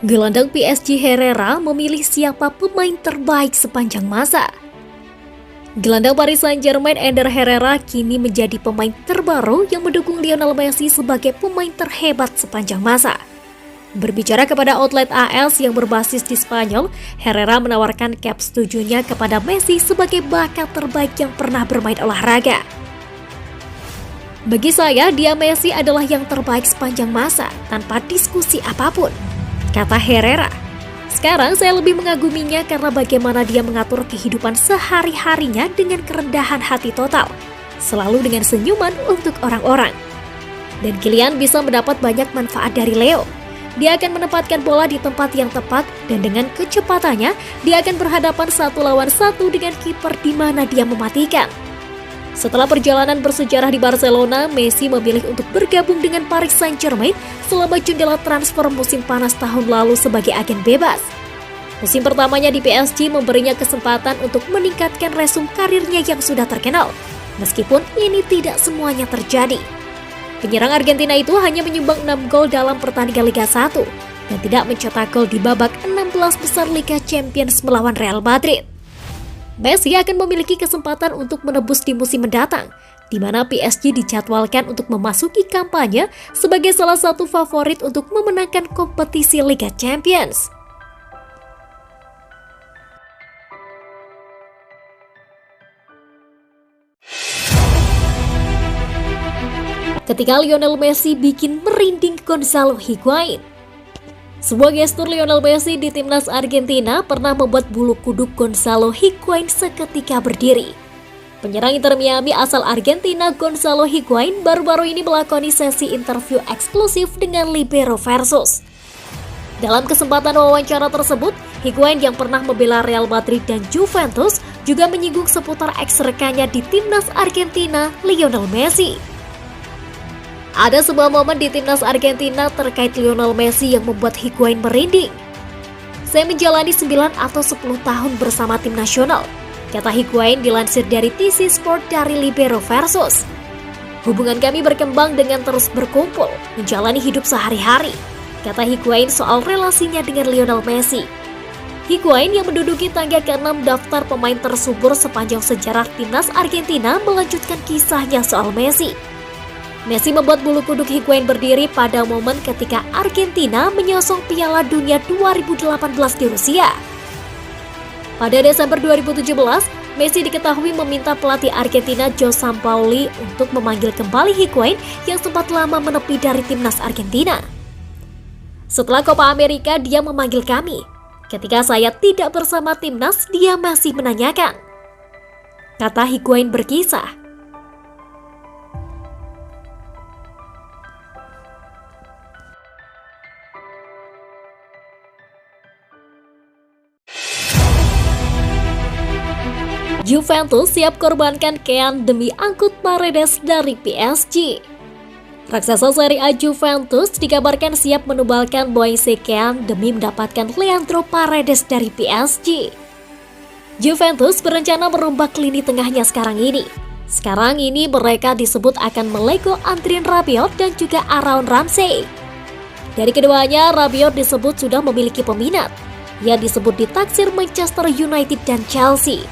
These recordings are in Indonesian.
Gelandang PSG Herrera memilih siapa pemain terbaik sepanjang masa. Gelandang Paris Saint-Germain Ander Herrera kini menjadi pemain terbaru yang mendukung Lionel Messi sebagai pemain terhebat sepanjang masa. Berbicara kepada outlet AS yang berbasis di Spanyol, Herrera menawarkan cap setujunya kepada Messi sebagai bakat terbaik yang pernah bermain olahraga. Bagi saya, dia Messi adalah yang terbaik sepanjang masa tanpa diskusi apapun, kata Herrera. Sekarang saya lebih mengaguminya karena bagaimana dia mengatur kehidupan sehari-harinya dengan kerendahan hati total, selalu dengan senyuman untuk orang-orang. Dan Kylian bisa mendapat banyak manfaat dari Leo. Dia akan menempatkan bola di tempat yang tepat dan dengan kecepatannya, dia akan berhadapan 1 lawan 1 dengan kiper di mana dia mematikan. Setelah perjalanan bersejarah di Barcelona, Messi memilih untuk bergabung dengan Paris Saint-Germain selama jendela transfer musim panas tahun lalu sebagai agen bebas. Musim pertamanya di PSG memberinya kesempatan untuk meningkatkan resume karirnya yang sudah terkenal, meskipun ini tidak semuanya terjadi. Penyerang Argentina itu hanya menyumbang 6 gol dalam pertandingan Liga 1 dan tidak mencetak gol di babak 16 besar Liga Champions melawan Real Madrid. Messi akan memiliki kesempatan untuk menebus di musim mendatang, di mana PSG dijadwalkan untuk memasuki kampanye sebagai salah satu favorit untuk memenangkan kompetisi Liga Champions. Ketika Lionel Messi bikin merinding Gonzalo Higuain. Sebuah gestur Lionel Messi di timnas Argentina pernah membuat bulu kuduk Gonzalo Higuain seketika berdiri. Penyerang Inter Miami asal Argentina Gonzalo Higuain baru-baru ini melakoni sesi interview eksklusif dengan Libero Versus. Dalam kesempatan wawancara tersebut, Higuain yang pernah membela Real Madrid dan Juventus juga menyinggung seputar ex-rekannya di timnas Argentina, Lionel Messi. Ada sebuah momen di timnas Argentina terkait Lionel Messi yang membuat Higuain merinding. Saya menjalani 9 atau 10 tahun bersama tim nasional, kata Higuain dilansir dari TC Sport dari Libero Versus. Hubungan kami berkembang dengan terus berkumpul, menjalani hidup sehari-hari, kata Higuain soal relasinya dengan Lionel Messi. Higuain yang menduduki tangga ke-6 daftar pemain tersubur sepanjang sejarah timnas Argentina melanjutkan kisahnya soal Messi. Messi membuat bulu kuduk Higuain berdiri pada momen ketika Argentina menyosong Piala Dunia 2018 di Rusia. Pada Desember 2017, Messi diketahui meminta pelatih Argentina Jose Sampaoli untuk memanggil kembali Higuain yang sempat lama menepi dari timnas Argentina. Setelah Copa America, dia memanggil kami. Ketika saya tidak bersama timnas, dia masih menanyakan, kata Higuain berkisah. Juventus siap korbankan Kean demi angkut Paredes dari PSG. Raksasa Serie A Juventus dikabarkan siap menubalkan Moise Kean demi mendapatkan Leandro Paredes dari PSG. Juventus berencana merombak lini tengahnya sekarang ini. Sekarang ini mereka disebut akan melego Adrien Rabiot dan juga Aaron Ramsey. Dari keduanya, Rabiot disebut sudah memiliki peminat. Ia disebut ditaksir Manchester United dan Chelsea.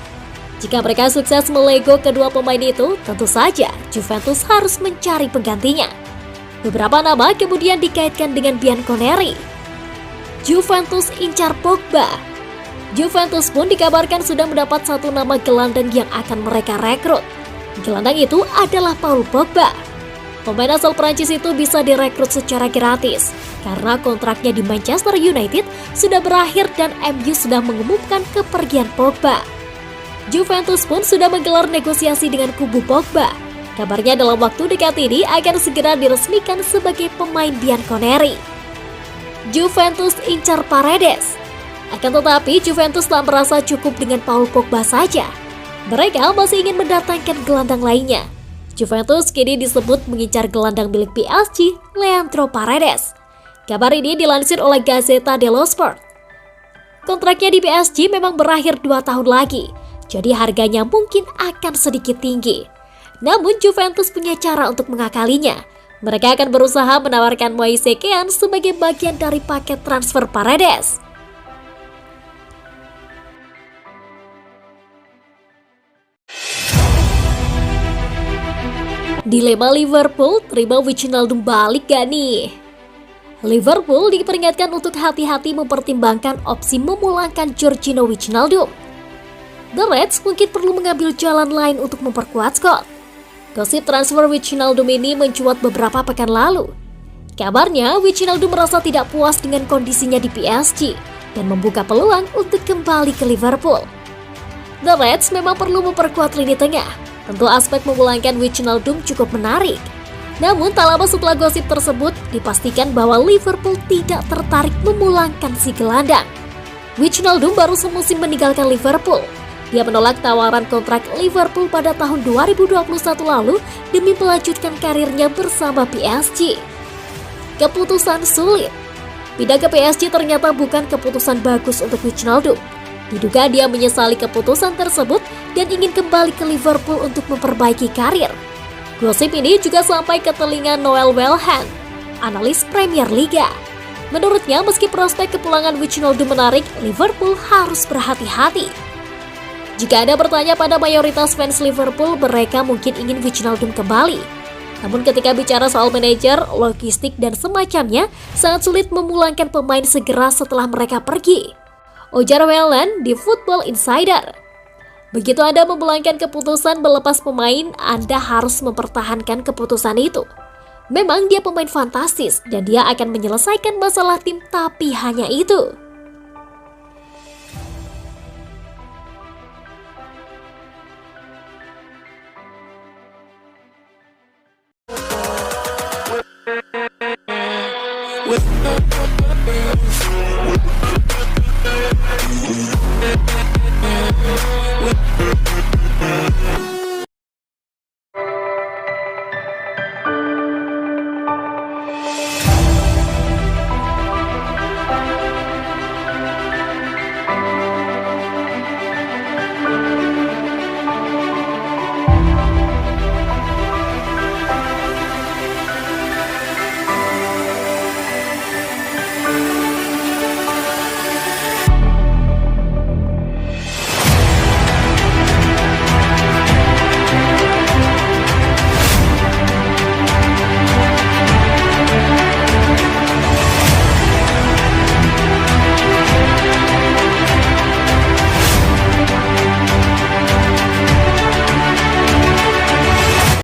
Jika mereka sukses melego kedua pemain itu, tentu saja Juventus harus mencari penggantinya. Beberapa nama kemudian dikaitkan dengan Bianconeri. Juventus incar Pogba. Juventus pun dikabarkan sudah mendapat satu nama gelandang yang akan mereka rekrut. Gelandang itu adalah Paul Pogba. Pemain asal Prancis itu bisa direkrut secara gratis karena kontraknya di Manchester United sudah berakhir dan MU sudah mengumumkan kepergian Pogba. Juventus pun sudah menggelar negosiasi dengan kubu Pogba. Kabarnya dalam waktu dekat ini akan segera diresmikan sebagai pemain Bianconeri. Juventus incar Paredes. Akan tetapi Juventus tak merasa cukup dengan Paul Pogba saja. Mereka masih ingin mendatangkan gelandang lainnya. Juventus kini disebut mengincar gelandang milik PSG, Leandro Paredes. Kabar ini dilansir oleh Gazzetta dello Sport. Kontraknya di PSG memang berakhir 2 tahun lagi, jadi harganya mungkin akan sedikit tinggi. Namun Juventus punya cara untuk mengakalinya. Mereka akan berusaha menawarkan Moise Kean sebagai bagian dari paket transfer Paredes. Dilema Liverpool, terima Wijnaldum balik gak nih? Liverpool diperingatkan untuk hati-hati mempertimbangkan opsi memulangkan Georginio Wijnaldum. The Reds mungkin perlu mengambil jalan lain untuk memperkuat squad. Gosip transfer Wijnaldum ini mencuat beberapa pekan lalu. Kabarnya, Wijnaldum merasa tidak puas dengan kondisinya di PSG dan membuka peluang untuk kembali ke Liverpool. The Reds memang perlu memperkuat lini tengah. Tentu aspek memulangkan Wijnaldum cukup menarik. Namun tak lama setelah gosip tersebut, dipastikan bahwa Liverpool tidak tertarik memulangkan si gelandang. Wijnaldum baru semusim meninggalkan Liverpool. Dia menolak tawaran kontrak Liverpool pada tahun 2021 lalu demi melanjutkan karirnya bersama PSG. Keputusan sulit. Pindah ke PSG ternyata bukan keputusan bagus untuk Wijnaldum. Diduga dia menyesali keputusan tersebut dan ingin kembali ke Liverpool untuk memperbaiki karir. Gosip ini juga sampai ke telinga Noel Wellhand, analis Premier Liga. Menurutnya, meski prospek kepulangan Wijnaldum menarik, Liverpool harus berhati-hati. Jika Anda bertanya pada mayoritas fans Liverpool, mereka mungkin ingin Wijnaldum kembali. Namun ketika bicara soal manajer, logistik, dan semacamnya, sangat sulit memulangkan pemain segera setelah mereka pergi. Ujar Wellhand di Football Insider. Begitu Anda memulangkan keputusan melepas pemain, Anda harus mempertahankan keputusan itu. Memang dia pemain fantastis dan dia akan menyelesaikan masalah tim, tapi hanya itu. With